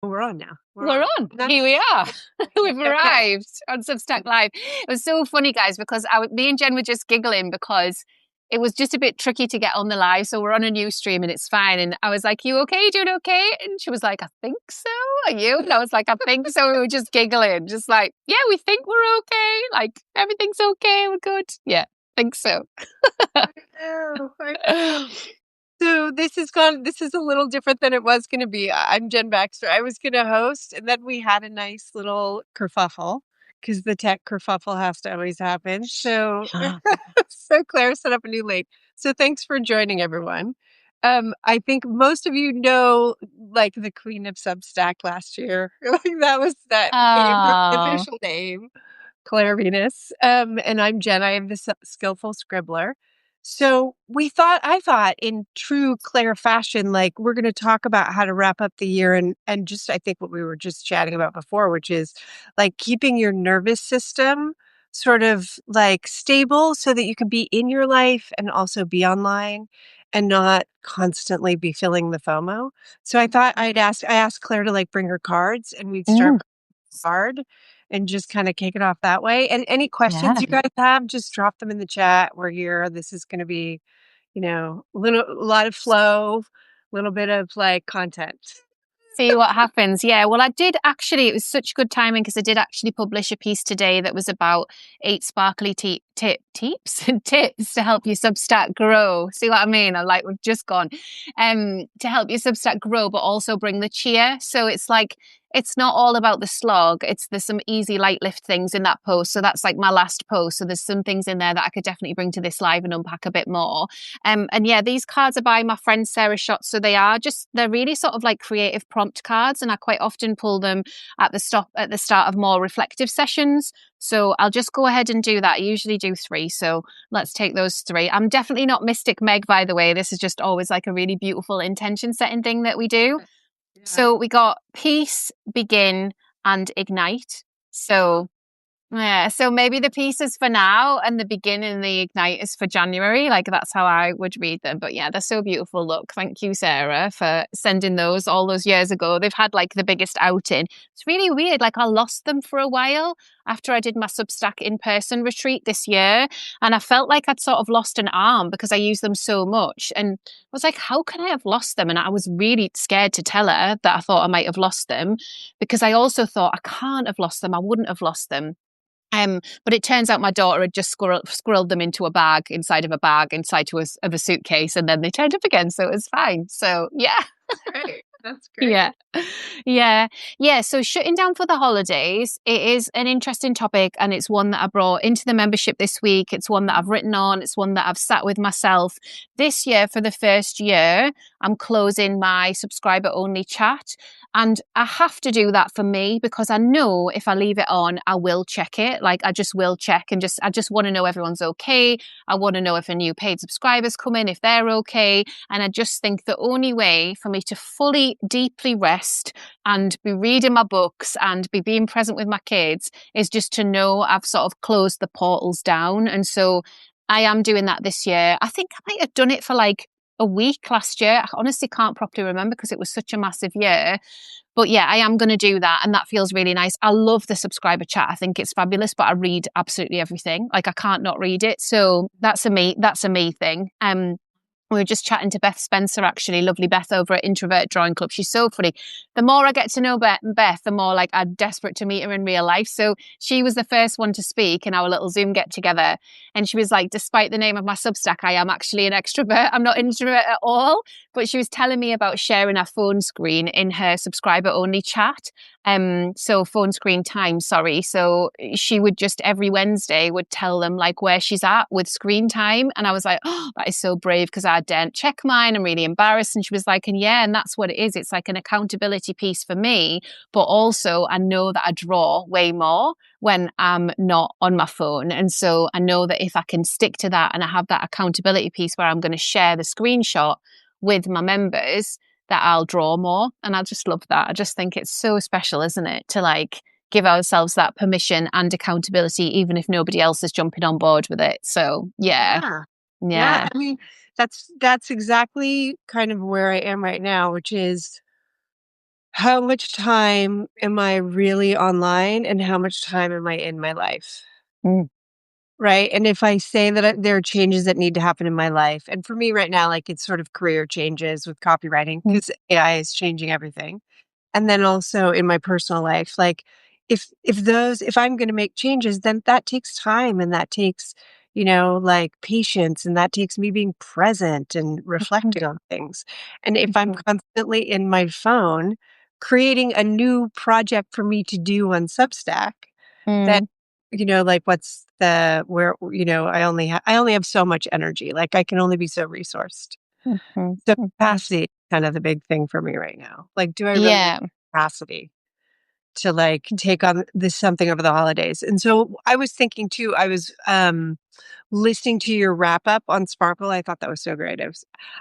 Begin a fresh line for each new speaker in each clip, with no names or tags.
We're on now. We're
We're
on.
on.
Nice.
Here we are. We've
Okay.
arrived on Substack Live. It was so funny, guys, because me and Jen were just giggling because it was just a bit tricky to get on the live. So we're on a new stream and it's fine. And I was like, "You okay? Doing okay?" And she was like, "I think so. Are you?" And I was like, "I think so." We were just giggling, just like, "Yeah, we think we're okay. Like everything's okay. We're good. Yeah, think so."
I know. So this is a little different than it was going to be. I'm Jen Baxter. I was going to host, and then we had a nice little kerfuffle because the tech kerfuffle has to always happen. So, so Claire set up a new link. So thanks for joining, everyone. I think most of you know, like the Queen of Substack last year. Like that became her
Oh,
official name. Claire Venus. And I'm Jen. I am the skillful scribbler. So I thought in true Claire fashion, like we're going to talk about how to wrap up the year and just, I think what we were just chatting about before, which is like keeping your nervous system sort of like stable so that you can be in your life and also be online and not constantly be feeling the FOMO. So I asked Claire to like bring her cards and we'd start
mm,
card and just kind of kick it off that way. And any questions
yeah.
you guys have, just drop them in the chat. We're here. This is going to be, a lot of flow, a little bit of like content.
See what happens. Yeah. Well, I did actually, it was such good timing because I did actually publish a piece today that was about 8 sparkly tips and tips to help your Substack grow. See what I mean? I'm like, we've just gone to help your Substack grow, but also bring the cheer. So it's like, it's not all about the slog. There's some easy light lift things in that post. So that's like my last post. So there's some things in there that I could definitely bring to this live and unpack a bit more. And yeah, these cards are by my friend Sarah Schott. So they're really sort of like creative prompt cards. And I quite often pull them at the start of more reflective sessions. So I'll just go ahead and do that. I usually do 3. So let's take those 3. I'm definitely not Mystic Meg, by the way. This is just always like a really beautiful intention setting thing that we do.
Yeah.
So we got peace, begin, and ignite. So yeah, so maybe the piece is for now and the begin and the ignite is for January. Like that's how I would read them. But yeah, they're so beautiful. Look, thank you, Sarah, for sending those all those years ago. They've had like the biggest outing. It's really weird. Like I lost them for a while after I did my Substack in-person retreat this year. And I felt like I'd sort of lost an arm because I used them so much. And I was like, how can I have lost them? And I was really scared to tell her that I thought I might have lost them because I also thought I can't have lost them. I wouldn't have lost them. But it turns out my daughter had just squirreled them into a bag inside of a bag inside of a suitcase, and then they turned up again, so it was fine. So yeah,
Great. That's great.
yeah, yeah, yeah. So shutting down for the holidays, it is an interesting topic, and it's one that I brought into the membership this week. It's one that I've written on. It's one that I've sat with myself this year for the first year. I'm closing my subscriber only chat. And I have to do that for me because I know if I leave it on, I will check it. Like I just will check and I just want to know everyone's okay. I want to know if a new paid subscriber's come in, if they're okay. And I just think the only way for me to fully, deeply rest and be reading my books and be being present with my kids is just to know I've sort of closed the portals down. And so I am doing that this year. I think I might have done it for like a week last year. I honestly can't properly remember because it was such a massive year. But yeah, I am going to do that. And that feels really nice. I love the subscriber chat. I think it's fabulous, but I read absolutely everything. Like I can't not read it. So that's a me thing. We were just chatting to Beth Spencer, actually, lovely Beth over at Introvert Drawing Club. She's so funny. The more I get to know Beth, the more like I'm desperate to meet her in real life. So she was the first one to speak in our little Zoom get together. And she was like, despite the name of my Substack, I am actually an extrovert. I'm not introvert at all. But she was telling me about sharing her phone screen in her subscriber only chat. So phone screen time, sorry. So she would just every Wednesday would tell them like where she's at with screen time. And I was like, oh, that is so brave because I daren't check mine. I'm really embarrassed. And she was like, and that's what it is. It's like an accountability piece for me. But also I know that I draw way more when I'm not on my phone. And so I know that if I can stick to that and I have that accountability piece where I'm going to share the screenshot with my members, that I'll draw more. And I just love that. I just think it's so special, isn't it? To like give ourselves that permission and accountability, even if nobody else is jumping on board with it. So yeah.
Yeah. Yeah.
Yeah.
I mean, that's exactly kind of where I am right now, which is how much time am I really online and how much time am I in my life?
Mm,
Right. And if I say that there are changes that need to happen in my life, and for me right now, like it's sort of career changes with copywriting
mm,
because AI is changing everything. And then also in my personal life, like if I'm going to make changes, then that takes time and that takes, like patience and that takes me being present and
mhm,
reflecting on things. And if I'm
mhm,
constantly in my phone creating a new project for me to do on Substack, that
mm,
like what's the where I only have so much energy. Like I can only be so resourced.
mhm,
So
mhm.
capacity is kind of the big thing for me right now. Like, do I really have
Yeah.
capacity to like take on this something over the holidays? And so I was thinking too, I was listening to your wrap up on Sparkle. I thought that was so great. I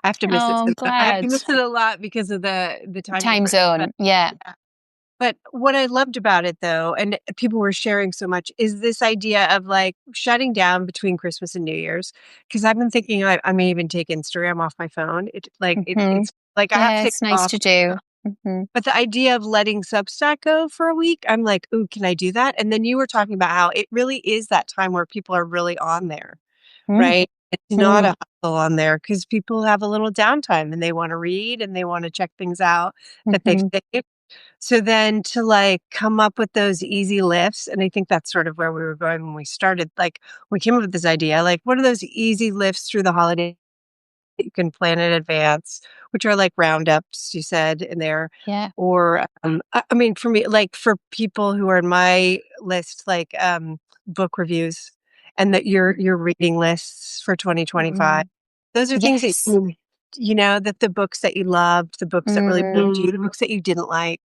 have to miss it.
Oh, I'm
I have to
glad.
miss it a lot because of the time
Time
difference. But
zone. Yeah.
yeah. But what I loved about it though, and people were sharing so much, is this idea of like shutting down between Christmas and New Year's. Because I've been thinking I may even take Instagram off my phone.
Hmm.
It's like I have
Yeah,
to take
it's
it
nice
off.
to do. Hmm.
But the idea of letting Substack go for a week, I'm like, ooh, can I do that? And then you were talking about how it really is that time where people are really on there,
Mm,
right? It's not
mm,
a hustle on there because people have a little downtime and they want to read and they want to check things out that they've
mhm.
saved. So then to like come up with those easy lifts, and I think that's sort of where we were going when we started. Like we came up with this idea, like what are those easy lifts through the holiday that you can plan in advance, which are like roundups, you said in there.
Yeah.
Or I mean for me, like for people who are in my list, like book reviews and that your reading lists for 2025.
Mm.
Those are things that
Yes.
that the books that you loved, the books that really moved you, the books that you didn't like.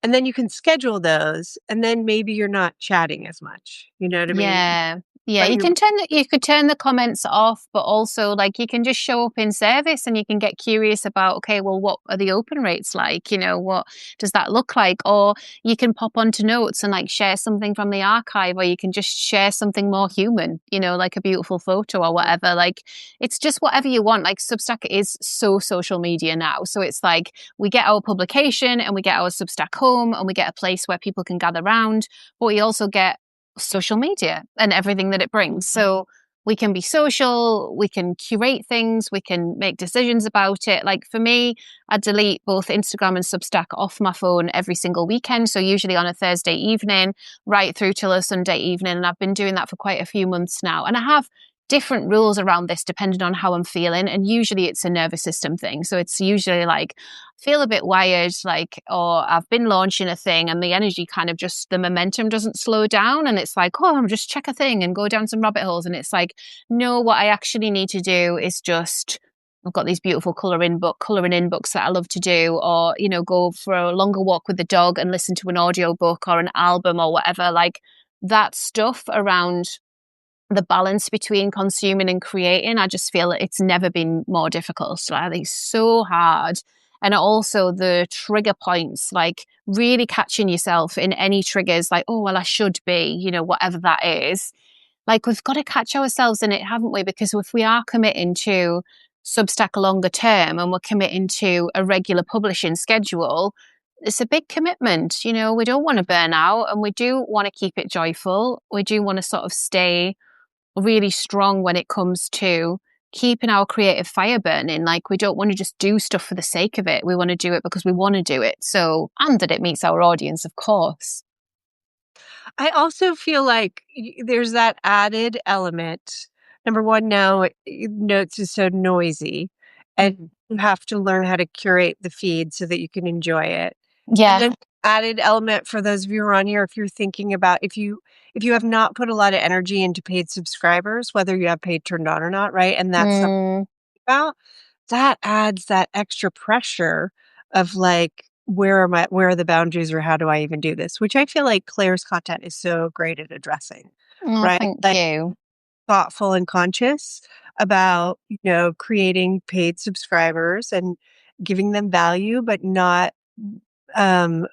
And then you can schedule those, and then maybe you're not chatting as much, you know what I mean?
Yeah. Yeah,
But you're
you could turn the comments off, but also like you can just show up in service and you can get curious about, okay, well, what are the open rates like? What does that look like? Or you can pop onto notes and like share something from the archive, or you can just share something more human, like a beautiful photo or whatever. Like it's just whatever you want. Like Substack is so social media now. So it's like we get our publication and we get our Substack home and we get a place where people can gather around, but we also get social media and everything that it brings. So we can be social, we can curate things, we can make decisions about it. Like for me, I delete both Instagram and Substack off my phone every single weekend. So usually on a Thursday evening, right through till a Sunday evening. And I've been doing that for quite a few months now. And I have different rules around this depending on how I'm feeling. And usually it's a nervous system thing. So it's usually like, feel a bit wired, like, or I've been launching a thing and the energy kind of just, the momentum doesn't slow down. And it's like, oh, I'm just check a thing and go down some rabbit holes. And it's like, no, what I actually need to do is just, I've got these beautiful colouring in books that I love to do, or, go for a longer walk with the dog and listen to an audio book or an album or whatever. Like that stuff around the balance between consuming and creating, I just feel that it's never been more difficult. So I think it's so hard. And also the trigger points, like really catching yourself in any triggers, like, oh, well, I should be, whatever that is. Like we've got to catch ourselves in it, haven't we? Because if we are committing to Substack longer term and we're committing to a regular publishing schedule, it's a big commitment. We don't want to burn out and we do want to keep it joyful. We do want to sort of stay really strong when it comes to keeping our creative fire burning. Like we don't want to just do stuff for the sake of it. We want to do it because we want to do it. So, and that it meets our audience, of course.
I also feel like there's that added element. Number one, now Notes is so noisy, and
Mhm.
you have to learn how to curate the feed so that you can enjoy it. And
Yeah.
then added element for those of you who are on here, if you're thinking about if you have not put a lot of energy into paid subscribers, whether you have paid turned on or not, right? And that's something
Mm,
about that adds that extra pressure of like, where are the boundaries or how do I even do this? Which I feel like Claire's content is so great at addressing,
oh,
right?
thank
Like
you.
thoughtful and conscious about, creating paid subscribers and giving them value, but not um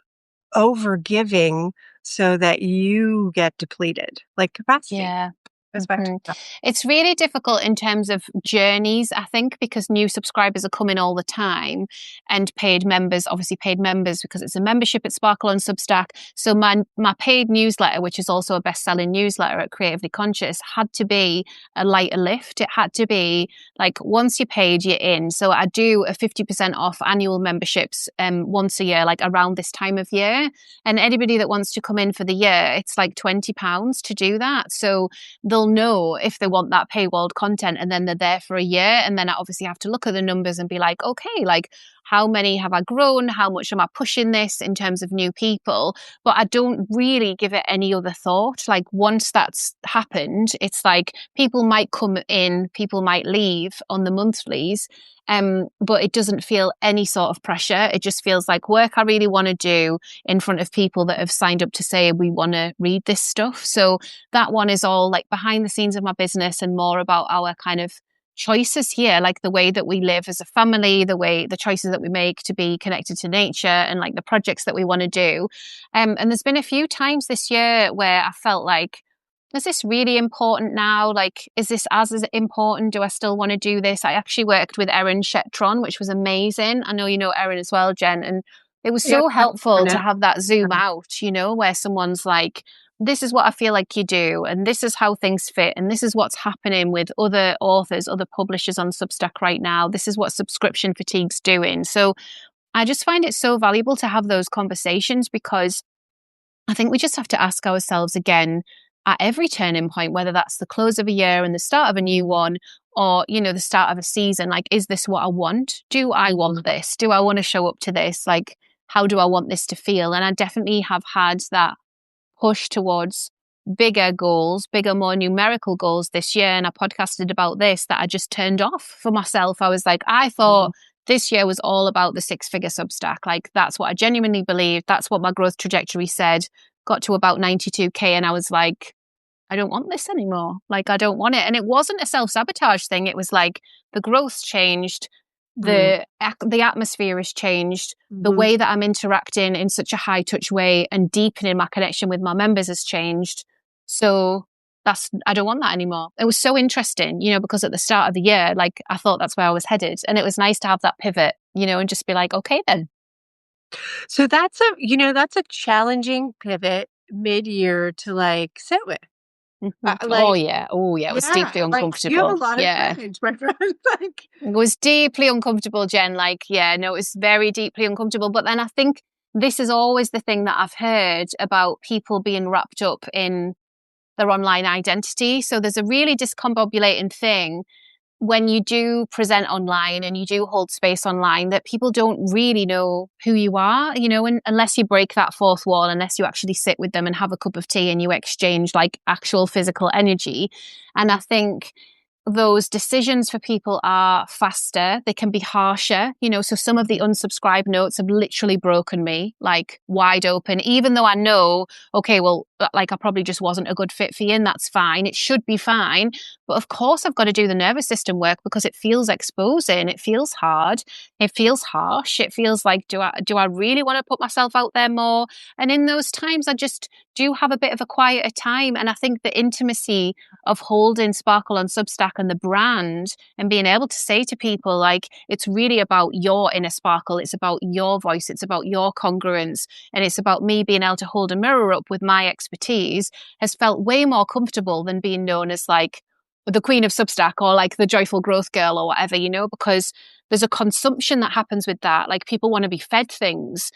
over giving so that you get depleted, like capacity.
Yeah.
perspective.
It's really difficult in terms of journeys, I think, because new subscribers are coming all the time, and paid members, obviously paid members, because it's a membership at Sparkle on Substack. So my paid newsletter, which is also a best-selling newsletter at Creatively Conscious, had to be a lighter lift. It had to be like, once you're paid, you're in. So I do a 50% off annual memberships once a year, like around this time of year. And anybody that wants to come in for the year, it's like £20 to do that. So they'll know if they want that paywalled content, and then they're there for a year. And then I obviously have to look at the numbers and be like, okay, like, how many have I grown? How much am I pushing this in terms of new people? But I don't really give it any other thought. Like, once that's happened, it's like people might come in, people might leave on the monthlies. But it doesn't feel any sort of pressure. It just feels like work I really want to do in front of people that have signed up to say, we want to read this stuff. So that one is all like behind the scenes of my business and more about our kind of choices here, like the way that we live as a family, the choices that we make to be connected to nature, and like the projects that we want to do. And there's been a few times this year where I felt like, is this really important now? Like, is this as important? Do I still want to do this? I actually worked with Erin Shetron, which was amazing. I know you know Erin as well, Jen, and it was
Yeah.
so helpful to have that zoom out, where someone's like, this is what I feel like you do, and this is how things fit, and this is what's happening with other authors, other publishers on Substack right now. This is what subscription fatigue's doing. So I just find it so valuable to have those conversations, because I think we just have to ask ourselves again at every turning point, whether that's the close of a year and the start of a new one, or, the start of a season, like, is this what I want? Do I want this? Do I want to show up to this? Like, how do I want this to feel? And I definitely have had that push towards bigger goals, bigger, more numerical goals this year. And I podcasted about this, that I just turned off for myself. I was like, I thought this year was all about the 6-figure Substack. Like, that's what I genuinely believed. That's what my growth trajectory said. Got to about 92K. And I was like, I don't want this anymore. Like, I don't want it. And it wasn't a self-sabotage thing. It was like, the growth's changed. The atmosphere has changed. The way that I'm interacting in such a high touch way and deepening my connection with my members has changed. So I don't want that anymore. It was so interesting, because at the start of the year, like, I thought that's where I was headed. And it was nice to have that pivot, and just be like, okay, then.
So that's a challenging pivot mid-year to like sit with.
Oh yeah, it was deeply uncomfortable.
You have a lot of courage, my friend.
It was deeply uncomfortable, Jen. Like, yeah, no, it was very deeply uncomfortable. But then I think this is always the thing that I've heard about people being wrapped up in their online identity. So there's a really discombobulating thing when you do present online and you do hold space online, that people don't really know who you are, and unless you break that fourth wall, unless you actually sit with them and have a cup of tea and you exchange like actual physical energy. And I think those decisions for people are faster. They can be harsher, so some of the unsubscribe notes have literally broken me, like, wide open, even though I know, okay, well, like, I probably just wasn't a good fit for you, and that's fine. It should be fine. But of course I've got to do the nervous system work, because it feels exposing. It feels hard. It feels harsh. It feels like, do I really want to put myself out there more? And in those times, I just do have a bit of a quieter time. And I think the intimacy of holding Sparkle on Substack and the brand, and being able to say to people, like, it's really about your inner sparkle. It's about your voice. It's about your congruence. And it's about me being able to hold a mirror up with my expertise, has felt way more comfortable than being known as like the queen of Substack or like the joyful growth girl or whatever, because there's a consumption that happens with that. Like, people want to be fed things.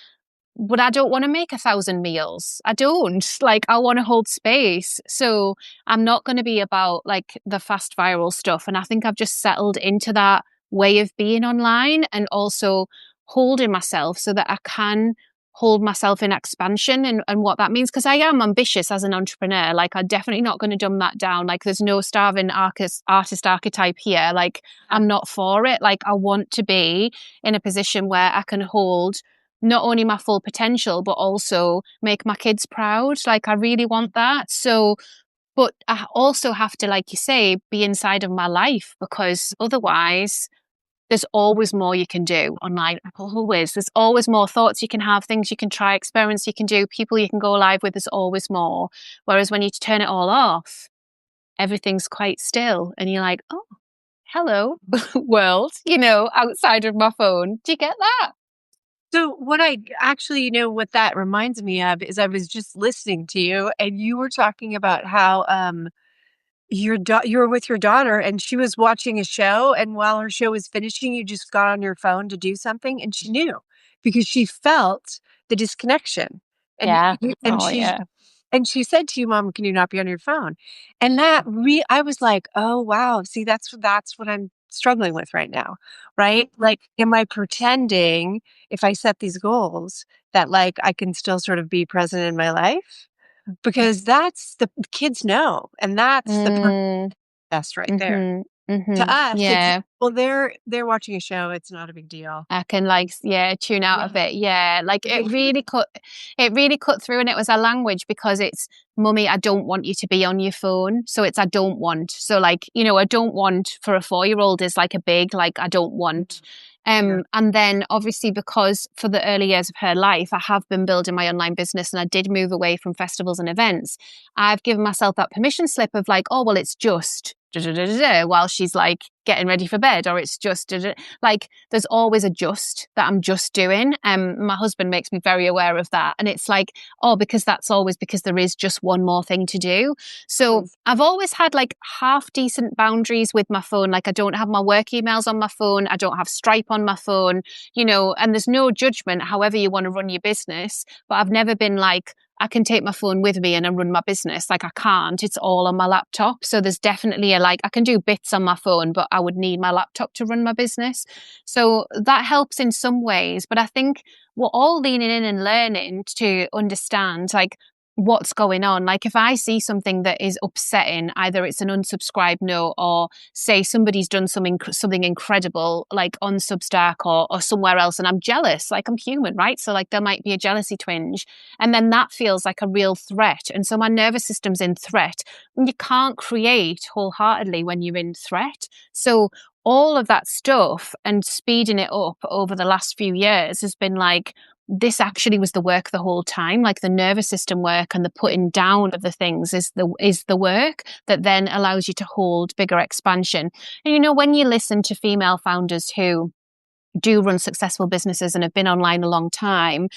But I don't want to make 1,000 meals. I don't. Like, I want to hold space. So I'm not going to be about like the fast viral stuff. And I think I've just settled into that way of being online, and also holding myself so that I can hold myself in expansion, and what that means. Because I am ambitious as an entrepreneur. Like, I'm definitely not going to dumb that down. Like, there's no starving artist archetype here. Like, I'm not for it. Like, I want to be in a position where I can hold not only my full potential, but also make my kids proud. Like, I really want that. So, but I also have to, like you say, be inside of my life, because otherwise there's always more you can do online. Always. There's always more thoughts you can have, things you can try, experiments you can do, people you can go live with. There's always more. Whereas when you turn it all off, everything's quite still. And you're like, oh, hello, world, outside of my phone. Do you get that?
So what I actually, what that reminds me of is I was just listening to you and you were talking about how you were with your daughter and she was watching a show, and while her show was finishing, you just got on your phone to do something, and she knew because she felt the disconnection. And
Yeah.
and
Oh, yeah.
she said to you, "Mom, can you not be on your phone?" And I was like, "Oh, wow. See, that's what I'm struggling with right now." Right? Like, am I pretending if I set these goals that like I can still sort of be present in my life? Because that's the kids know, and that's the
Mm,
best right there.
mm-hmm,
To
mm-hmm.
us, it's
Yeah.
well, they're watching a show, it's not a big deal.
I can like yeah tune out
Yeah.
of it. Yeah, like
But they hear
it really cut through, and it was a language because it's mummy, I don't want you to be on your phone. So it's I don't want. So like I don't want for a 4-year-old is like a big like I don't want.
yeah.
And then obviously because for the early years of her life, I have been building my online business and I did move away from festivals and events. I've given myself that permission slip of like, oh well, it's just da, da, da, da, da, while she's like getting ready for bed, or it's just da, da, like there's always a just that I'm just doing. My husband makes me very aware of that. And it's like, oh, because that's always because there is just one more thing to do. So
Yes.
I've always had like half decent boundaries with my phone. Like I don't have my work emails on my phone. I don't have Stripe on my phone, and there's no judgment, however you want to run your business. But I've never been like, I can take my phone with me and I run my business. Like I can't, it's all on my laptop. So there's definitely I can do bits on my phone, but I would need my laptop to run my business. So that helps in some ways. But I think we're all leaning in and learning to understand like what's going on. Like if I see something that is upsetting, either it's an unsubscribe note or say somebody's done something incredible like on Substack or somewhere else and I'm jealous, like I'm human, right? So like there might be a jealousy twinge and then that feels like a real threat. And so my nervous system's in threat. And you can't create wholeheartedly when you're in threat. So all of that stuff and speeding it up over the last few years has been like, this actually was the work the whole time. Like the nervous system work and the putting down of the things is the work that then allows you to hold bigger expansion. And when you listen to female founders who do run successful businesses and have been online a long time,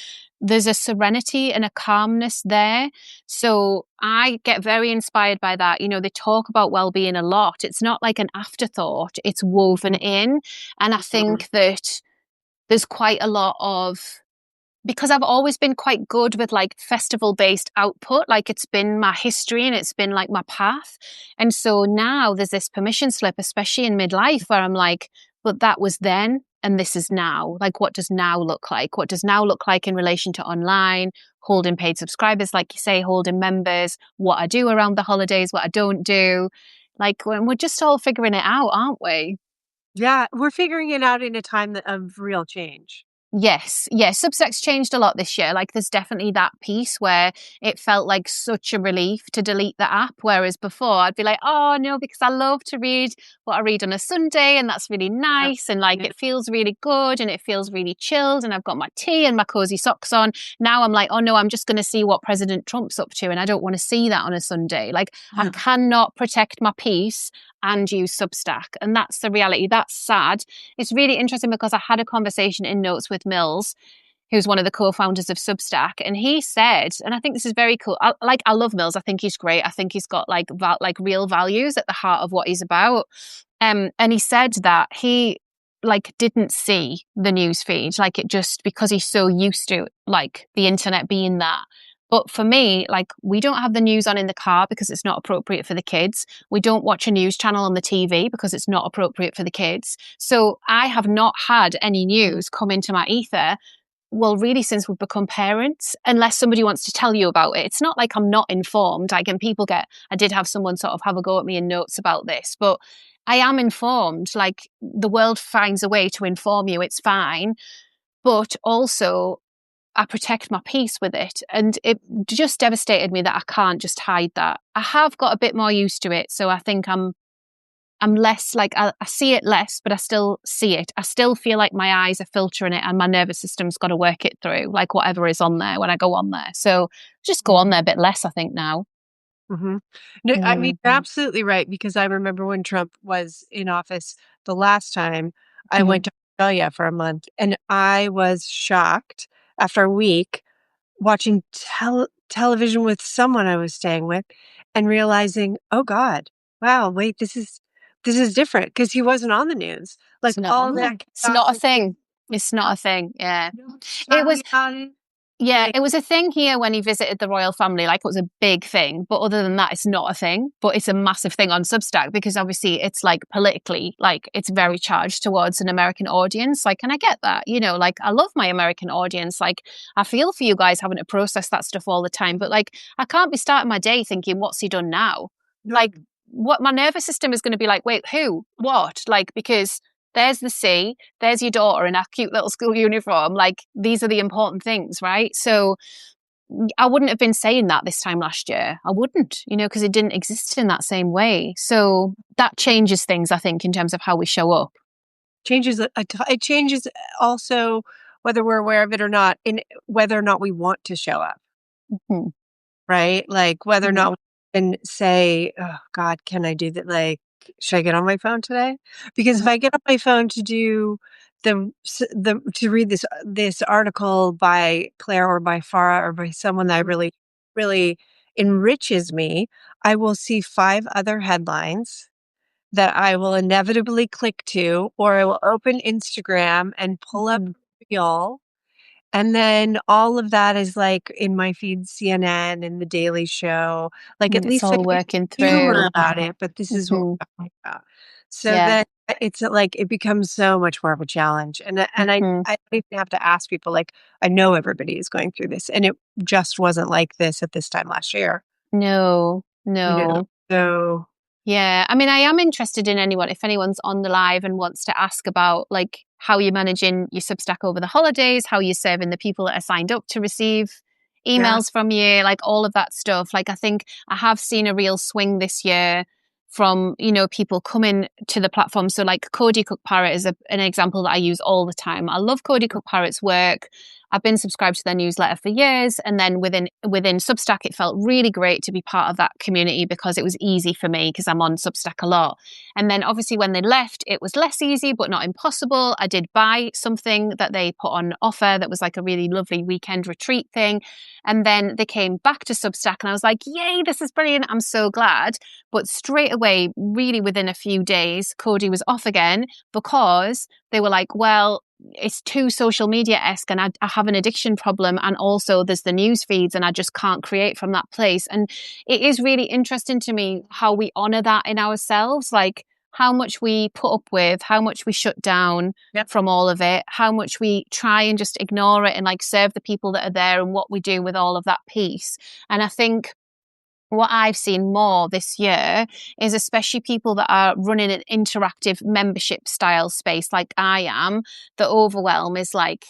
there's a serenity and a calmness there. So I get very inspired by that. They talk about well-being a lot. It's not like an afterthought, it's woven in. And I think that there's quite a lot of because I've always been quite good with like festival based output, like it's been my history and it's been like my path. And so now there's this permission slip, especially in midlife, where I'm like, but that was then and this is now. Like, what does now look like? What does now look like in relation to online, holding paid subscribers, like you say, holding members, what I do around the holidays, what I don't do. Like, when we're just all figuring it out, aren't we?
Yeah, we're figuring it out in a time of real change.
Yes, yes. Substack's changed a lot this year. Like, there's definitely that piece where it felt like such a relief to delete the app. Whereas before, I'd be like, oh, no, because I love to read what I read on a Sunday, and that's really
Yeah.
nice. And like,
Yeah.
it feels really good and it feels really chilled. And I've got my tea and my cozy socks on. Now I'm like, oh, no, I'm just going to see what President Trump's up to. And I don't want to see that on a Sunday. Like, I cannot protect my peace and use Substack. And that's the reality. That's sad. It's really interesting because I had a conversation in notes with Mills, who's one of the co-founders of Substack, and he said, and I think this is very cool. I love Mills. I think he's great. I think he's got like real values at the heart of what he's about. And he said that he like didn't see the news feed, like it just because he's so used to like the internet being that. But for me, like we don't have the news on in the car because it's not appropriate for the kids. We don't watch a news channel on the TV because it's not appropriate for the kids. So I have not had any news come into my ether, well, really since we've become parents, unless somebody wants to tell you about it. It's not like I'm not informed. Like, and I did have someone sort of have a go at me in notes about this, but I am informed. Like the world finds a way to inform you. It's fine. But also I protect my peace with it. And it just devastated me that I can't just hide that. I have got a bit more used to it. So I think I'm less like, I see it less, but I still see it. I still feel like my eyes are filtering it and my nervous system's got to work it through, like whatever is on there when I go on there. So just go on there a bit less, I think now.
Hmm. No, I mean,
Mm,
you're absolutely right, because I remember when Trump was in office the last time, I
mm.
went to Australia for a month and I was shocked after a week watching television with someone I was staying with and realizing, oh God, wow, wait, this is different, because he wasn't on the news. Like
It's not.
all that
It's
chaos
not a
and
thing. It's not a thing. Yeah.
no one's
It
talking
was.
about it.
Yeah,
Like,
it was a thing here when he visited the royal family. Like it was a big thing. But other than that, it's not a thing. But it's a massive thing on Substack because obviously it's like politically, like it's very charged towards an American audience. Like, and I get that, like I love my American audience. Like, I feel for you guys having to process that stuff all the time. But like, I can't be starting my day thinking, what's he done now?
no,
Like, what my nervous system is going to be like, wait, who? What? Like, because there's the sea, there's your daughter in a cute little school uniform. Like, these are the important things, right? So I wouldn't have been saying that this time last year. I wouldn't, because it didn't exist in that same way. So that changes things, I think, in terms of how we show up.
changes it changes also whether we're aware of it or not, in whether or not we want to show up.
Mm-hmm.
Right? Like, whether or
Mm-hmm.
not we can say, "Oh god, can I do that?" Like, should I get on my phone today? Because if I get on my phone to do the to read this article by Claire or by Farah or by someone that really, really enriches me, I will see 5 other headlines that I will inevitably click to, or I will open Instagram and pull up
Mm-hmm.
Reel, and then all of that is, like, in my feed, CNN and The Daily Show. Like, at
And it's
least I
all
get
working
humor
through.
about it, but this is what
Mm-hmm.
we're talking about. So
Yeah.
then it's, like, it becomes so much more of a challenge, and
Mm-hmm.
I don't even have to ask people, like, I know everybody is going through this, and it just wasn't like this at this time last year,
No,
you know?
no.
So
Yeah, I mean, I am interested in anyone, if anyone's on the live and wants to ask about like how you're managing your Substack over the holidays, how you're serving the people that are signed up to receive
yeah.
emails from you, like all of that stuff. Like, I think I have seen a real swing this year from, people coming to the platform. So, like, Cody Cook Parrot is an example that I use all the time. I love Cody Cook Parrot's work. I've been subscribed to their newsletter for years, and then within Substack, it felt really great to be part of that community because it was easy for me because I'm on Substack a lot. And then obviously when they left, it was less easy, but not impossible. I did buy something that they put on offer that was like a really lovely weekend retreat thing, and then they came back to Substack, and I was like, "Yay, this is brilliant! I'm so glad." But straight away, really within a few days, Cody was off again because they were like, well, it's too social media-esque and I have an addiction problem, and also there's the news feeds and I just can't create from that place. And it is really interesting to me how we honor that in ourselves, like how much we put up with, how much we shut down
Yep.
from all of it, how much we try and just ignore it and like serve the people that are there, and what we do with all of that piece. And I think what I've seen more this year is especially people that are running an interactive membership style space like I am, the overwhelm is like,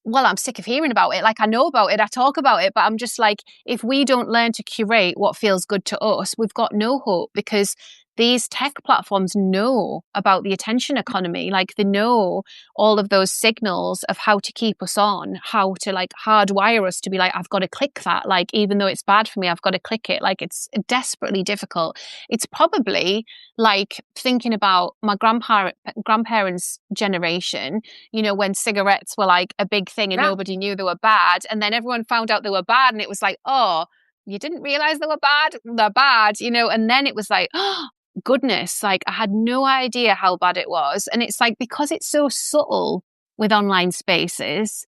well, I'm sick of hearing about it. Like, I know about it, I talk about it, but I'm just like, if we don't learn to curate what feels good to us, we've got no hope, because these tech platforms know about the attention economy. Like, they know all of those signals of how to keep us on, how to like hardwire us to be like, I've got to click that. Like, even though it's bad for me, I've got to click it. Like, it's desperately difficult. It's probably like thinking about my grandparents' generation, when cigarettes were like a big thing and
Yeah.
nobody knew they were bad. And then everyone found out they were bad. And it was like, oh, you didn't realize they were bad? They're bad, And then it was like, oh, goodness, like I had no idea how bad it was. And it's like, because it's so subtle with online spaces,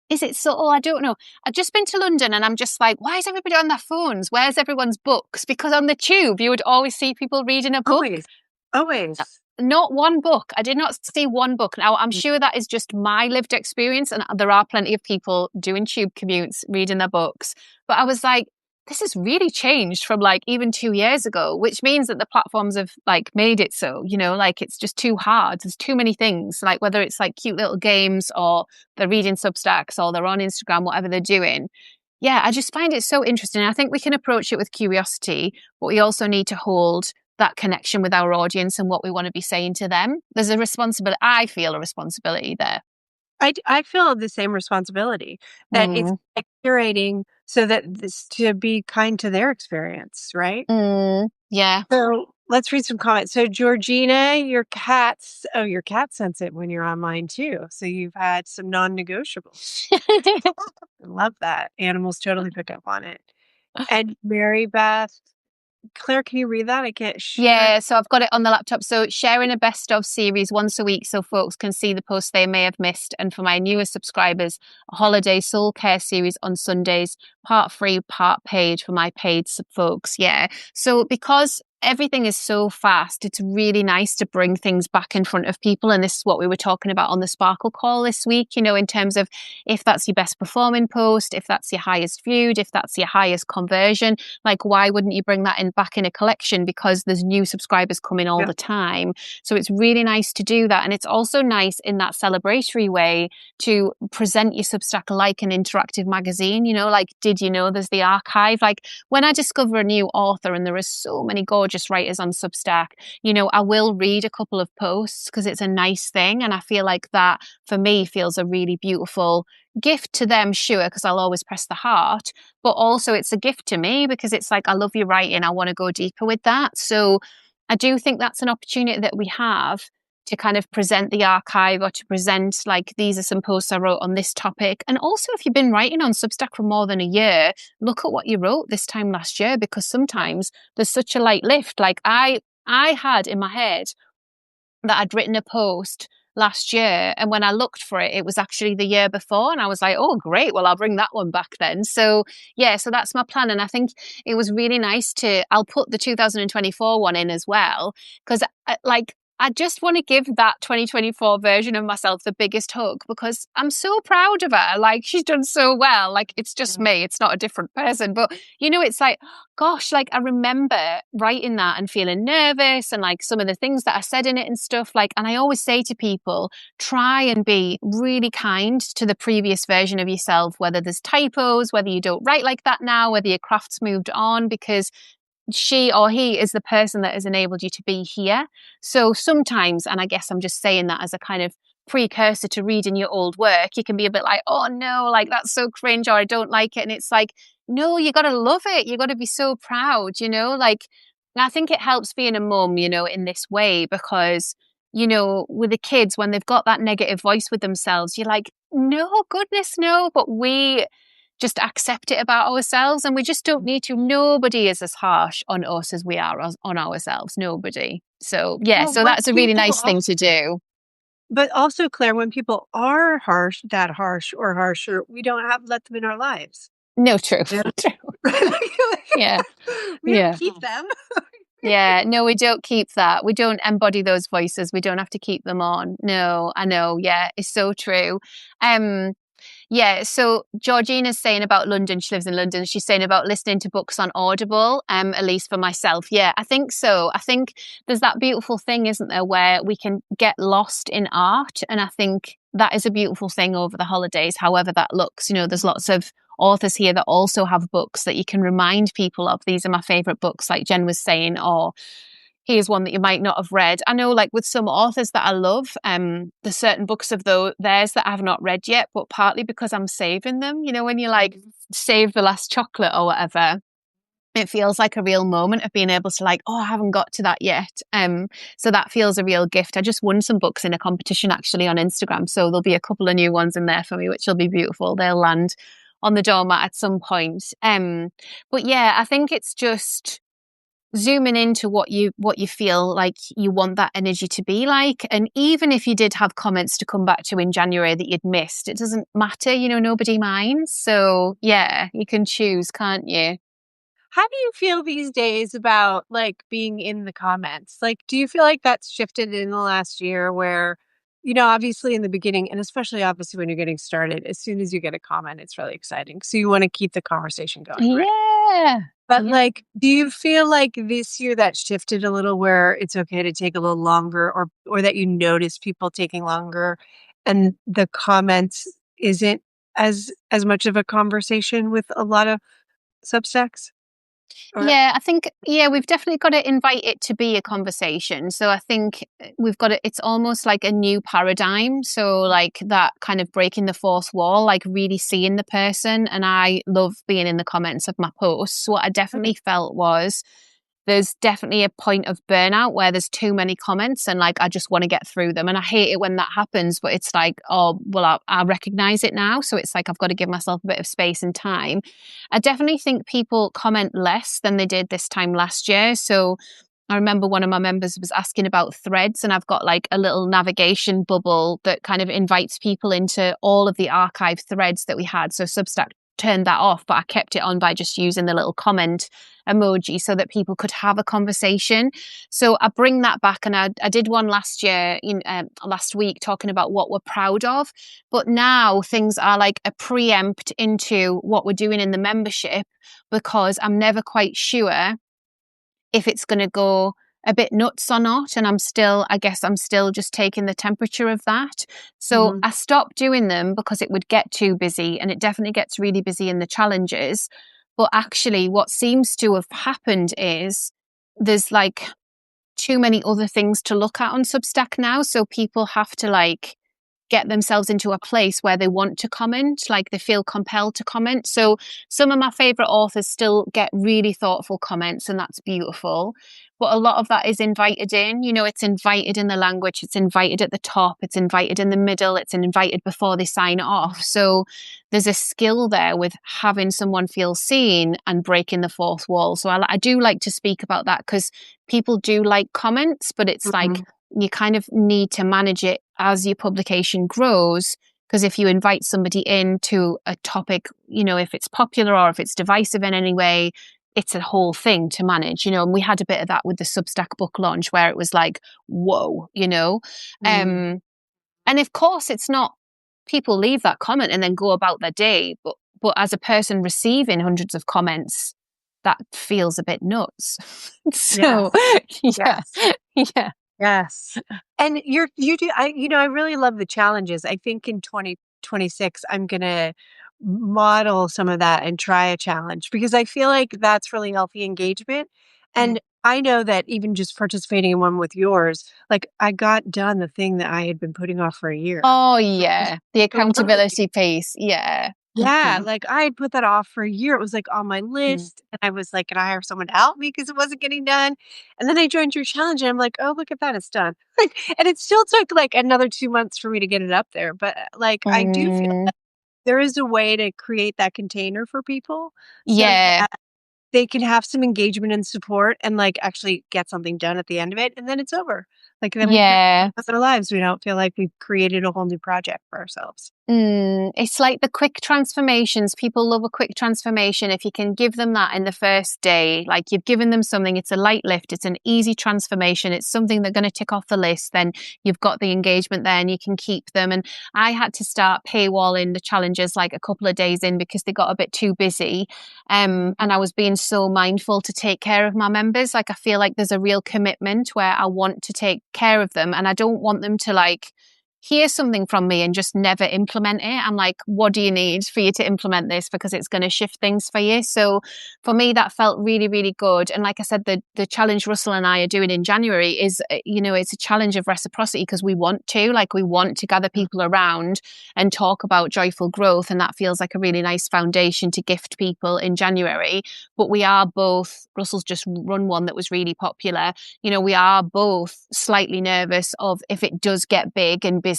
is it subtle? I don't know. I've just been to London and I'm just like, why is everybody on their phones? Where's everyone's books? Because on the tube, you would always see people reading a book.
Always. Always.
Not one book. I did not see one book. Now, I'm sure that is just my lived experience, and there are plenty of people doing tube commutes, reading their books. But I was like, this has really changed from like even 2 years ago, which means that the platforms have like made it so, like it's just too hard. There's too many things, like whether it's like cute little games or they're reading Substacks or they're on Instagram, whatever they're doing. Yeah, I just find it so interesting. I think we can approach it with curiosity, but we also need to hold that connection with our audience and what we want to be saying to them. There's a responsibility. I feel a responsibility there.
I feel the same responsibility that it's
Mm,
like curating so that this to be kind to their experience, right?
yeah.
So let's read some comments. So Georgina, your cat sense it when you're online too. So you've had some non-negotiables. I love that. Animals totally pick up on it. And Mary Beth, Claire, can you read that? I can't share.
Yeah, so I've got it on the laptop. So sharing a best of series once a week so folks can see the posts they may have missed. And for my newest subscribers, a holiday soul care series on Sundays, part free, part paid for my paid folks. Yeah. So because everything is so fast, it's really nice to bring things back in front of people. And this is what we were talking about on the Sparkle call this week, in terms of if that's your best performing post, if that's your highest viewed, if that's your highest conversion, like why wouldn't you bring that in back in a collection, because there's new subscribers coming all
Yeah.
the time. So it's really nice to do that, and it's also nice in that celebratory way to present your Substack like an interactive magazine. Like, did you know there's the archive? Like, when I discover a new author, and there are so many gorgeous writers on Substack, I will read a couple of posts because it's a nice thing, and I feel like that for me feels a really beautiful gift to them, sure, because I'll always press the heart, but also it's a gift to me because it's like, I love your writing, I want to go deeper with that. So I do think that's an opportunity that we have to kind of present the archive, or to present like, these are some posts I wrote on this topic. And also, if you've been writing on Substack for more than a year, look at what you wrote this time last year, because sometimes there's such a light lift. Like, I had in my head that I'd written a post last year, and when I looked for it, it was actually the year before, and I was like, oh great, well I'll bring that one back then. So yeah, so that's my plan, and I think it was really nice I'll put the 2024 one in as well, because I just want to give that 2024 version of myself the biggest hug, because I'm so proud of her. Like, she's done so well. Like, it's just me, it's not a different person, but it's like, gosh, like, I remember writing that and feeling nervous, and like some of the things that I said in it and stuff. Like, and I always say to people, try and be really kind to the previous version of yourself, whether there's typos, whether you don't write like that now, whether your craft's moved on, because she or he is the person that has enabled you to be here. So sometimes, and I guess I'm just saying that as a kind of precursor to reading your old work, you can be a bit like, oh no, like that's so cringe, or I don't like it. And it's like, no, you got to love it. You got to be so proud, like, and I think it helps being a mum, in this way, because, with the kids, when they've got that negative voice with themselves, you're like, no, goodness, no, but we just accept it about ourselves, and we just don't need to. Nobody is as harsh on us as we are on ourselves. Nobody. So yeah,
Well,
so
when
that's a really
people
nice thing to do.
but also, Claire, when people are that harsh or harsher, we don't have let them in our lives.
No, true.
Yeah.
True. Yeah.
We don't
Yeah.
keep them.
Yeah. No, we don't keep that. We don't embody those voices. We don't have to keep them on. No, I know. Yeah, it's so true. Um, Yeah, so Georgina's saying about London. She lives in London. She's saying about listening to books on Audible, at least for myself. Yeah, I think so. I think there's that beautiful thing, isn't there, where we can get lost in art. And I think that is a beautiful thing over the holidays, however that looks. There's lots of authors here that also have books that you can remind people of. These are my favorite books, like Jen was saying, or here's one that you might not have read. I know, like with some authors that I love, there's certain books of theirs that I've not read yet, but partly because I'm saving them. When you like save the last chocolate or whatever, it feels like a real moment of being able to like, oh, I haven't got to that yet. So that feels a real gift. I just won some books in a competition actually on Instagram, so there'll be a couple of new ones in there for me, which will be beautiful. They'll land on the doormat at some point. But yeah, I think it's just zooming into what you feel like you want that energy to be like. And even if you did have comments to come back to in January that you'd missed, it doesn't matter, nobody minds. So yeah, you can choose, can't you?
How do you feel these days about like being in the comments? Like, do you feel like that's shifted in the last year where, obviously in the beginning, and especially obviously when you're getting started, as soon as you get a comment, it's really exciting. So you want to keep the conversation going, right?
Yeah.
But like, do you feel like this year that shifted a little where it's okay to take a little longer, or that you notice people taking longer and the comments isn't as much of a conversation with a lot of Substacks? Or
Yeah, I think, yeah, we've definitely got to invite it to be a conversation. So I think we've got to, it's almost like a new paradigm. So, like that kind of breaking the fourth wall, like really seeing the person. And I love being in the comments of my posts. What I definitely felt was there's definitely a point of burnout where there's too many comments and like I just want to get through them. And I hate it when that happens, but it's like, oh, well, I recognize it now. So it's like I've got to give myself a bit of space and time. I definitely think people comment less than they did this time last year. So I remember one of my members was asking about threads, and I've got like a little navigation bubble that kind of invites people into all of the archive threads that we had. So Substack turned that off, but I kept it on by just using the little comment emoji so that people could have a conversation. So I bring that back, and I did one last year, last week, talking about what we're proud of. But now things are like a preempt into what we're doing in the membership, because I'm never quite sure if it's going to go a bit nuts or not. And I guess I'm still just taking the temperature of that. So
Mhm.
I stopped doing them because it would get too busy, and it definitely gets really busy in the challenges. But actually, what seems to have happened is there's like too many other things to look at on Substack now. So people have to like get themselves into a place where they want to comment, like they feel compelled to comment. So some of my favorite authors still get really thoughtful comments, and that's beautiful. But a lot of that is invited in, it's invited in the language, it's invited at the top, it's invited in the middle, it's invited before they sign off. So there's a skill there with having someone feel seen and breaking the fourth wall. So I do like to speak about that because people do like comments, but it's like,
Mhm.
you kind of need to manage it as your publication grows. Because if you invite somebody into a topic, if it's popular or if it's divisive in any way, it's a whole thing to manage, and we had a bit of that with the Substack book launch where it was like, whoa.
Mhm.
And of course, it's not, people leave that comment and then go about their day. But as a person receiving hundreds of comments, that feels a bit nuts. So,
Yes.
yeah,
Yes.
yeah.
Yes. And you do, I really love the challenges. I think in 2026, I'm gonna model some of that and try a challenge because I feel like that's really healthy engagement. And I know that even just participating in one with yours, like I got done the thing that I had been putting off for a year.
Oh,
Which was
yeah. The
so lovely.
accountability piece. Yeah.
Yeah, like, I had put that off for a year, it was, like, on my
Mm.
list, and I was like, "Can I hire someone to help me?" Because it wasn't getting done, and then I joined your challenge, and I'm like, "Oh, look at that, it's done." Like, and it still took, like, another 2 months for me to get it up there, but, like, I do feel
Mm,
like there is a way to create that container for people so
yeah.
that they can have some engagement and support and, like, actually get something done at the end of it, and then it's over. Like, then we can
Yeah.
live our lives, we don't feel like we've created a whole new project for ourselves.
It's like the quick transformations. People love a quick transformation. If you can give them that in the first day, like you've given them something, it's a light lift, it's an easy transformation, it's something they're going to tick off the list, then you've got the engagement there and you can keep them. And I had to start paywalling the challenges like a couple of days in because they got a bit too busy. And I was being so mindful to take care of my members. Like I feel like there's a real commitment where I want to take care of them and I don't want them to like, hear something from me and just never implement it. I'm like, what do you need for you to implement this? Because it's going to shift things for you. So for me, that felt really, really good. And like I said, the challenge Russell and I are doing in January is, it's a challenge of reciprocity because we want to gather people around and talk about joyful growth. And that feels like a really nice foundation to gift people in January. But we are both, Russell's just run one that was really popular. We are both slightly nervous of if it does get big and busy,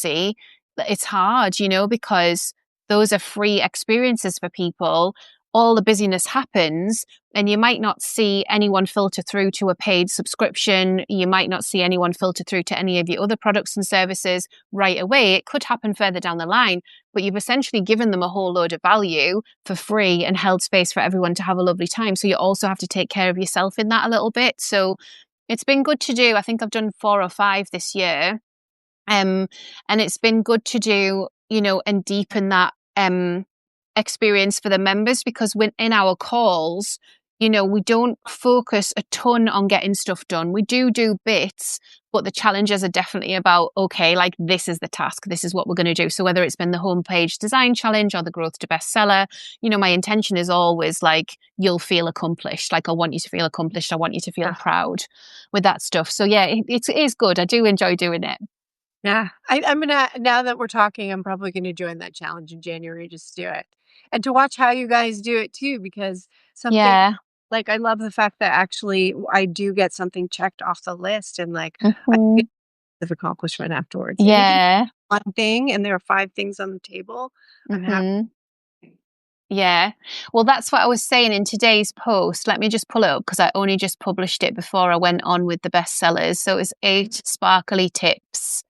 it's hard, because those are free experiences for people. All the busyness happens, and you might not see anyone filter through to a paid subscription. You might not see anyone filter through to any of your other products and services right away. It could happen further down the line, but you've essentially given them a whole load of value for free and held space for everyone to have a lovely time. So you also have to take care of yourself in that a little bit. So it's been good to do. I think I've done 4 or 5 this year. And it's been good to do, and deepen that experience for the members because when in our calls, we don't focus a ton on getting stuff done. We do bits, but the challenges are definitely about, okay, like this is the task. This is what we're going to do. So whether it's been the homepage design challenge or the growth to bestseller, my intention is always like, you'll feel accomplished. Like I want you to feel accomplished. I want you to feel proud with that stuff. So yeah, it is good. I do enjoy doing it.
Yeah. I'm gonna, now that we're talking, I'm probably gonna join that challenge in January, just do it. And to watch how you guys do it too, because something
Yeah.
like I love the fact that actually I do get something checked off the list and like I
Hmm.
feel of accomplishment afterwards. Anything
Yeah.
one thing and there are 5 things on the table, I'm happy.
Hmm. Yeah. Well, that's what I was saying in today's post. Let me just pull it up because I only just published it before I went on with the bestsellers. So it was 8 sparkly tips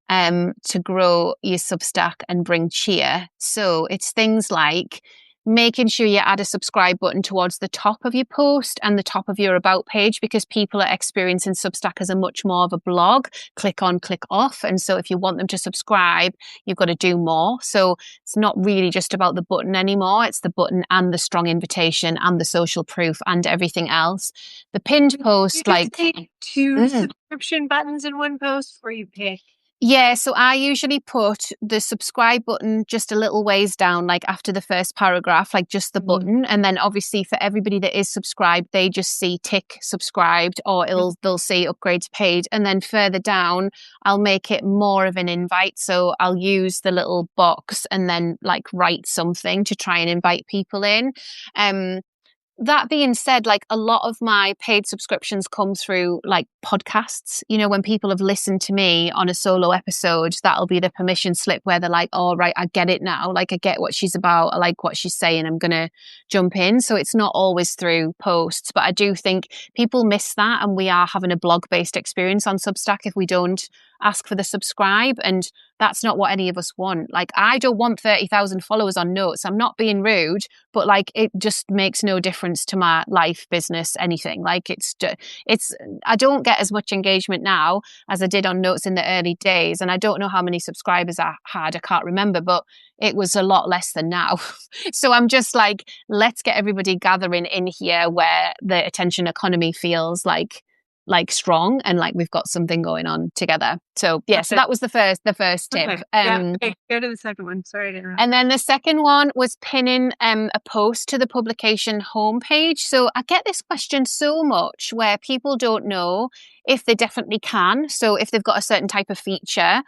to grow your Substack and bring cheer. So it's things like making sure you add a subscribe button towards the top of your post and the top of your about page, because people are experiencing Substack as a much more of a blog, click on, click off. And so if you want them to subscribe, you've got to do more. So it's not really just about the button anymore. It's the button and the strong invitation and the social proof and everything else. The pinned
You
post,
just
like,
take 2 subscription buttons in one post or you pick?
yeah, so I usually put the subscribe button just a little ways down, like after the first paragraph, like just the button. And then obviously for everybody that is subscribed, they just see tick subscribed, or they'll see upgrade to paid. And then further down, I'll make it more of an invite. So I'll use the little box and then like write something to try and invite people in. That being said, like a lot of my paid subscriptions come through like podcasts. When people have listened to me on a solo episode, that'll be the permission slip where they're like, oh, right, I get it now. Like I get what she's about. I like what she's saying. I'm going to jump in. So it's not always through posts, but I do think people miss that. And we are having a blog based experience on Substack if we don't ask for the subscribe. And that's not what any of us want. Like I don't want 30,000 followers on Notes. I'm not being rude, but like it just makes no difference to my life, business, anything. Like I don't get as much engagement now as I did on Notes in the early days. And I don't know how many subscribers I had. I can't remember, but it was a lot less than now. So I'm just like, let's get everybody gathering in here where the attention economy feels like strong and like we've got something going on together. So yeah, so that was the first tip.
Okay. Yeah. Okay. Go to the second one. Sorry to interrupt.
And then the second one was pinning a post to the publication homepage. So I get this question so much where people don't know if they definitely can. So if they've got a certain type of feature,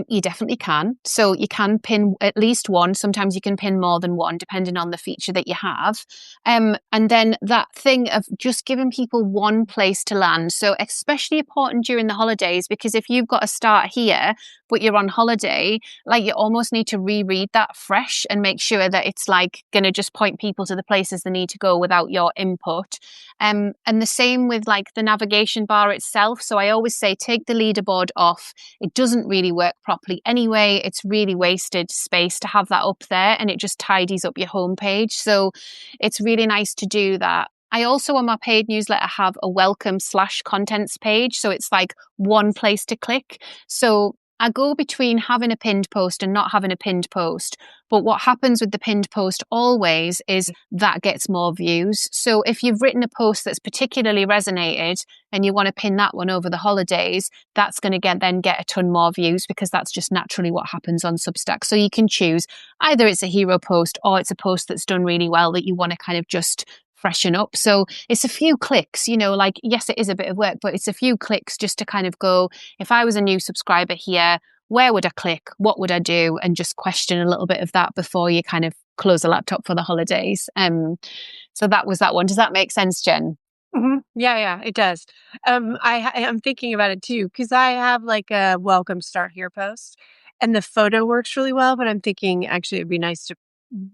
you definitely can. So you can pin at least one. Sometimes you can pin more than one, depending on the feature that you have. And then that thing of just giving people one place to land. So especially important during the holidays, because if you've got to start here, but you're on holiday, like you almost need to reread that fresh and make sure that it's like going to just point people to the places they need to go without your input. And the same with like the navigation bar itself. So I always say, take the leaderboard off. It doesn't really work properly anyway. It's really wasted space to have that up there, and it just tidies up your homepage. So it's really nice to do that. I also on my paid newsletter have a welcome/contents page. So it's like one place to click. So I go between having a pinned post and not having a pinned post. But what happens with the pinned post always is that gets more views. So if you've written a post that's particularly resonated and you want to pin that one over the holidays, that's going to get a ton more views, because that's just naturally what happens on Substack. So you can choose either it's a hero post or it's a post that's done really well that you want to kind of just freshen up. So it's a few clicks, like, yes, it is a bit of work, but it's a few clicks just to kind of go, if I was a new subscriber here, where would I click? What would I do? And just question a little bit of that before you kind of close the laptop for the holidays. So that was that one. Does that make sense, Jen?
Mm-hmm. Yeah, it does. I'm thinking about it too, because I have like a welcome start here post and the photo works really well, but I'm thinking actually it'd be nice to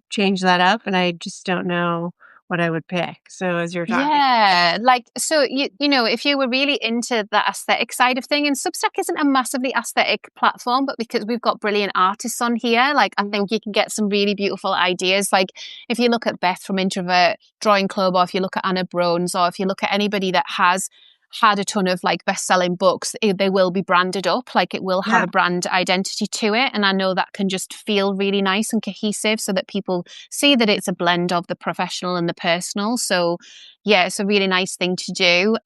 change that up, and I just don't know what I would pick. So as you're talking.
Yeah, like, so if you were really into the aesthetic side of thing, and Substack isn't a massively aesthetic platform, but because we've got brilliant artists on here, like I think you can get some really beautiful ideas. Like if you look at Beth from Introvert Drawing Club, or if you look at Anna Brones, or if you look at anybody that has had a ton of like best-selling books, they will be branded up, like it will have
Yeah.
a brand identity to it. And I know that can just feel really nice and cohesive so that people see that it's a blend of the professional and the personal. So yeah, it's a really nice thing to do.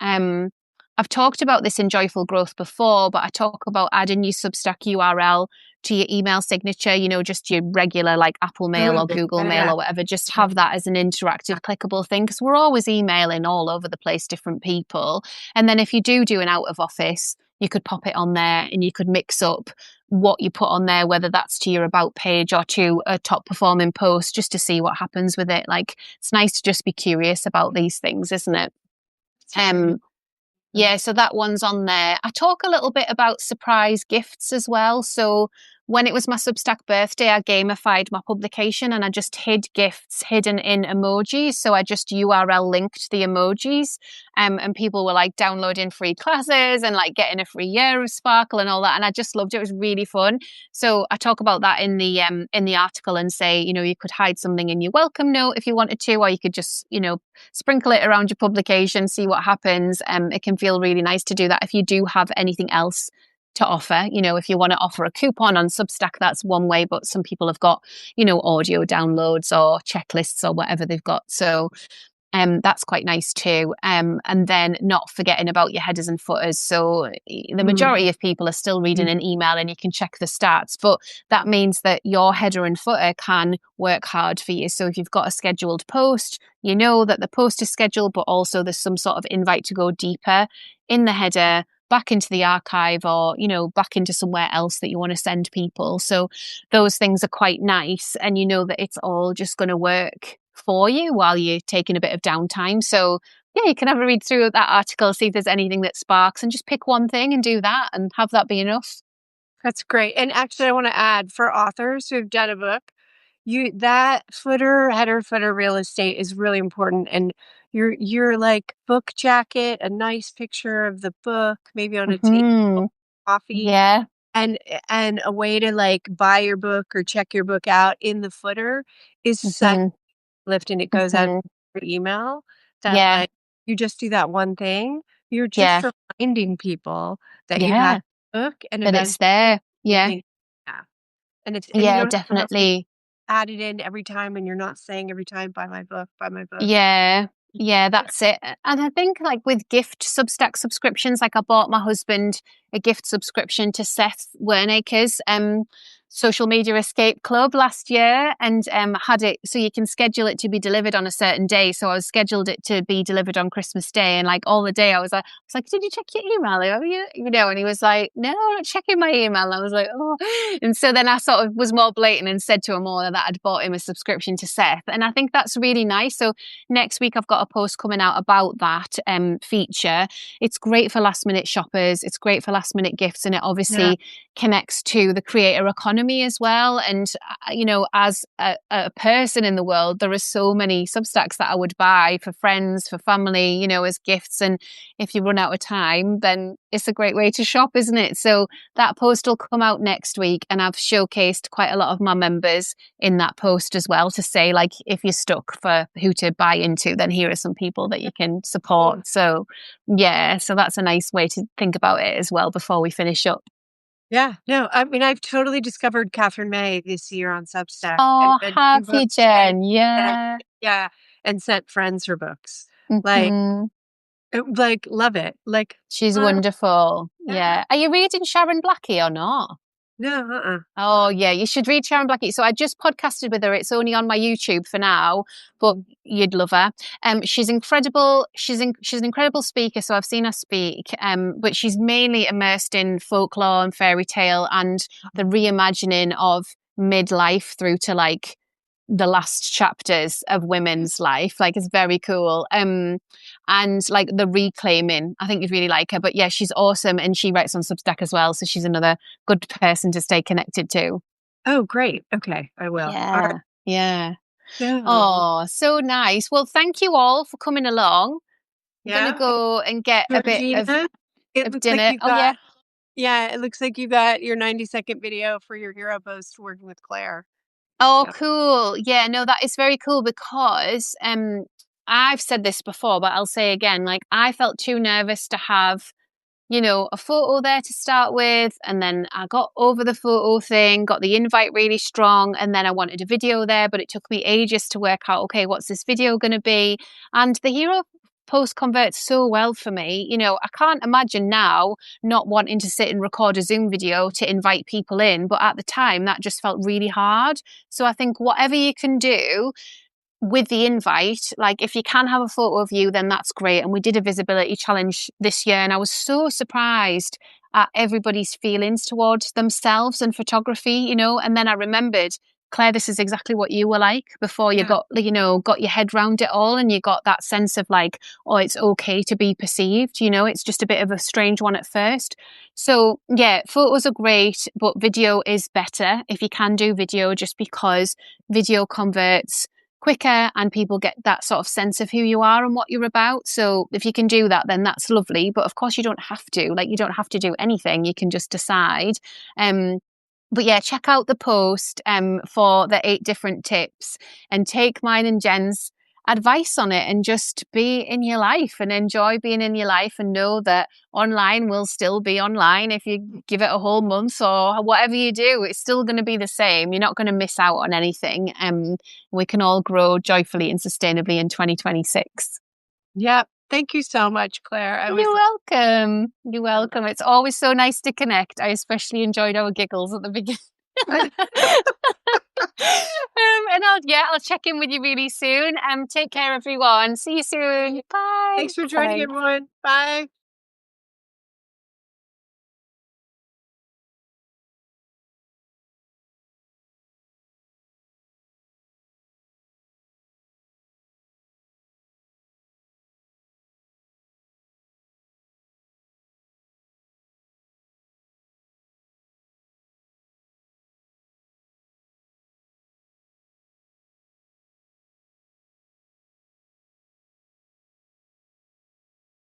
I've talked about this in Joyful Growth before, but I talk about adding your Substack URL to your email signature, just your regular like Apple Mail
Oh,
or Google
yeah,
Mail
yeah.
or whatever. Just have that as an interactive, clickable thing because we're always emailing all over the place, different people. And then if you do an out of office, you could pop it on there and you could mix up what you put on there, whether that's to your about page or to a top performing post, just to see what happens with it. Like it's nice to just be curious about these things, isn't it? Um, yeah, so that one's on there. I talk a little bit about surprise gifts as well. So when it was my Substack birthday, I gamified my publication and I just hid gifts hidden in emojis. So I just URL linked the emojis. And people were like downloading free classes and like getting a free year of Sparkle and all that. And I just loved it. It was really fun. So I talk about that in the article and say, you could hide something in your welcome note if you wanted to, or you could just, sprinkle it around your publication, see what happens. It can feel really nice to do that if you do have anything else to offer. If you want to offer a coupon on Substack, that's one way, but some people have got, audio downloads or checklists or whatever they've got. So that's quite nice too. And then not forgetting about your headers and footers. So the
Mm.
majority of people are still reading an email and you can check the stats, but that means that your header and footer can work hard for you. So if you've got a scheduled post, you know that the post is scheduled, but also there's some sort of invite to go deeper in the header, back into the archive or, back into somewhere else that you want to send people. So those things are quite nice. And you know that it's all just going to work for you while you're taking a bit of downtime. So yeah, you can have a read through that article, see if there's anything that sparks and just pick one thing and do that and have that be enough.
That's great. And actually, I want to add for authors who've done a book, that header footer real estate is really important. And your like book jacket, a nice picture of the book, maybe on a table,
Hmm.
coffee,
Yeah.
and a way to like buy your book or check your book out in the footer is such
Hmm.
a lift, and it goes out
Hmm.
your email that
Yeah.
like you just do that one thing, you're just
Yeah.
reminding people that you have
Yeah.
a book and
That it's
eventually
there. Yeah.
something. Yeah. And you
Yeah,
don't have to like
definitely.
add it in every time, and you're not saying every time, buy my book.
Yeah. Yeah, that's it. And I think like with gift Substack subscriptions, like I bought my husband a gift subscription to Seth Wernicke's social media escape club last year and had it so you can schedule it to be delivered on a certain day. So I was scheduled it to be delivered on Christmas Day and like all the day I was like, did you check your email? Have you? And he was like, no, I'm not checking my email. And I was like, oh. And so then I sort of was more blatant and said to him all that I'd bought him a subscription to Seth. And I think that's really nice. So next week I've got a post coming out about that feature. It's great for last minute shoppers. It's great for last minute gifts. And it
Yeah.
obviously connects to the creator economy as well. And, as a person in the world, there are so many Substacks that I would buy for friends, for family, as gifts. And if you run out of time, then it's a great way to shop, isn't it? So that post will come out next week. And I've showcased quite a lot of my members in that post as well to say, like, if you're stuck for who to buy into, then here are some people that you can support. So, yeah, so that's a nice way to think about it as well before we finish up.
Yeah. No, I mean, I've totally discovered Catherine May this year on Substack and
Oh,
read 2
have you,
books
Jen?
and
Yeah.
yeah, and sent friends her books. Like
Hmm.
love it. Like,
She's
uh,
wonderful.
yeah.
Yeah. Are you reading Sharon Blackie or not?
No, uh-uh.
Oh yeah, you should read Sharon Blackie. So I just podcasted with her. It's only on my YouTube for now, but you'd love her. She's incredible. She's an incredible speaker. So I've seen her speak. But she's mainly immersed in folklore and fairy tale and the reimagining of midlife through to like the last chapters of women's life. Like it's very cool. And like the reclaiming. I think you'd really like her. But yeah, she's awesome. And she writes on Substack as well. So she's another good person to stay connected to.
Oh, great. Okay, I will. Alright.
Yeah. Yeah.
So,
Oh, so nice. Well, thank you all for coming along. I'm gonna
yeah,
go and get a bit
Georgina, it
of
looks like
dinner.
you
Oh yeah.
got yeah, it looks like you got your 90-second video for your hero post working with Claire.
Oh,
So,
cool. Yeah, no, that is very cool because I've said this before, but I'll say again, like I felt too nervous to have, a photo there to start with. And then I got over the photo thing, got the invite really strong. And then I wanted a video there, but it took me ages to work out, okay, what's this video going to be? And the hero post converts so well for me. I can't imagine now not wanting to sit and record a Zoom video to invite people in. But at the time, that just felt really hard. So I think whatever you can do with the invite, like if you can have a photo of you, then that's great. And we did a visibility challenge this year, and I was so surprised at everybody's feelings towards themselves and photography, and then I remembered, Claire, this is exactly what you were like before you
Yeah.
got your head round it all, and you got that sense of like, oh, it's okay to be perceived, it's just a bit of a strange one at first. So yeah, photos are great, but video is better if you can do video, just because video converts quicker and people get that sort of sense of who you are and what you're about. So if you can do that, then that's lovely. But of course you don't have to, you don't have to do anything. You can just decide. But yeah, check out the post for the 8 different tips and take mine and Jen's advice on it and just be in your life and enjoy being in your life, and know that online will still be online. If you give it a whole month or whatever you do, it's still going to be the same. You're not going to miss out on anything. We can all grow joyfully and sustainably in 2026.
Yeah. Thank you so much, Claire.
You're welcome. You're welcome. It's always so nice to connect. I especially enjoyed our giggles at the beginning. And I'll check in with you really soon. Take care, everyone. See you soon. Bye.
Thanks for joining, everyone. Bye.